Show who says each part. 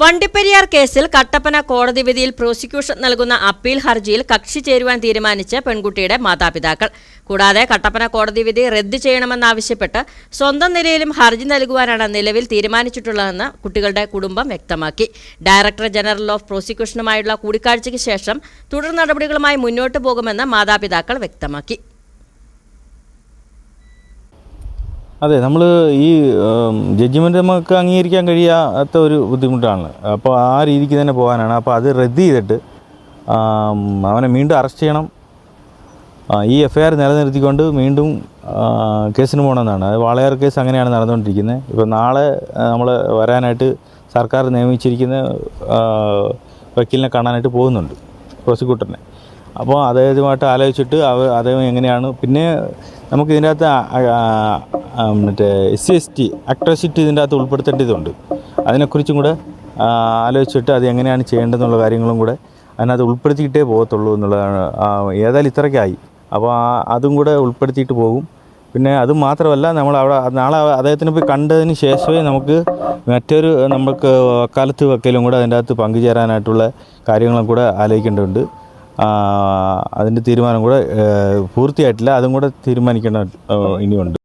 Speaker 1: വണ്ടിപ്പെരിയാർ കേസിൽ കട്ടപ്പന കോടതി വിധിയിൽ പ്രോസിക്യൂഷൻ നൽകുന്ന അപ്പീൽ ഹർജിയിൽ കക്ഷി ചേരുവാൻ തീരുമാനിച്ച് പെൺകുട്ടിയുടെ മാതാപിതാക്കൾ. കൂടാതെ കട്ടപ്പന കോടതി വിധി റദ്ദ് ചെയ്യണമെന്നാവശ്യപ്പെട്ട് സ്വന്തം നിലയിലും ഹർജി നൽകുവാനാണ് നിലവിൽ തീരുമാനിച്ചിട്ടുള്ളതെന്ന് കുട്ടികളുടെ കുടുംബം വ്യക്തമാക്കി. ഡയറക്ടർ ജനറൽ ഓഫ് പ്രോസിക്യൂഷനുമായുള്ള കൂടിക്കാഴ്ചയ്ക്ക് ശേഷം തുടർ നടപടികളുമായി മുന്നോട്ടു പോകുമെന്ന് മാതാപിതാക്കൾ വ്യക്തമാക്കി.
Speaker 2: അതെ, നമ്മൾ ഈ ജഡ്ജിമെൻറ്റ് നമുക്ക് അംഗീകരിക്കാൻ കഴിയാത്ത ഒരു ബുദ്ധിമുട്ടാണ്. അപ്പോൾ ആ രീതിക്ക് തന്നെ പോകാനാണ്. അപ്പോൾ അത് റദ്ദ് ചെയ്തിട്ട് അവനെ വീണ്ടും അറസ്റ്റ് ചെയ്യണം, ഈ FIR നിലനിർത്തിക്കൊണ്ട് വീണ്ടും കേസിന് പോകണമെന്നാണ്. അത് വാളയാർ കേസ് അങ്ങനെയാണ് നടന്നുകൊണ്ടിരിക്കുന്നത്. ഇപ്പോൾ നാളെ നമ്മൾ വരാനായിട്ട് സർക്കാർ നിയമിച്ചിരിക്കുന്ന വക്കീലിനെ കാണാനായിട്ട് പോകുന്നുണ്ട്, പ്രോസിക്യൂട്ടറിനെ. അപ്പോൾ അദ്ദേഹവുമായിട്ട് ആലോചിച്ചിട്ട് അദ്ദേഹം എങ്ങനെയാണ്, പിന്നെ നമുക്ക് ഇതിൻ്റെ അകത്ത് മറ്റേ SC/ST അട്രോസിറ്റി ഇതിൻ്റെ അകത്ത് ഉൾപ്പെടുത്തേണ്ടതുണ്ട്. അതിനെക്കുറിച്ചും കൂടെ ആലോചിച്ചിട്ട് അത് എങ്ങനെയാണ് ചെയ്യേണ്ടതെന്നുള്ള കാര്യങ്ങളും കൂടെ അതിനകത്ത് ഉൾപ്പെടുത്തിയിട്ടേ പോകത്തുള്ളൂ എന്നുള്ളതാണ്. ഏതായാലും ഇത്രയ്ക്കായി, അപ്പോൾ അതും കൂടെ ഉൾപ്പെടുത്തിയിട്ട് പോകും. പിന്നെ അതും മാത്രമല്ല, നമ്മൾ അവിടെ നാളെ അദ്ദേഹത്തിനെ പോയി കണ്ടതിന് ശേഷമേ നമുക്ക് വക്കാലത്ത് വക്കീലും കൂടെ അതിൻ്റെ അകത്ത് പങ്കുചേരാനായിട്ടുള്ള കാര്യങ്ങളും കൂടെ ആലോചിക്കേണ്ടതുണ്ട്. അതിൻ്റെ തീരുമാനം കൂടെ പൂർത്തിയായിട്ടില്ല, അതും കൂടെ തീരുമാനിക്കേണ്ട ഇനിയുണ്ട്.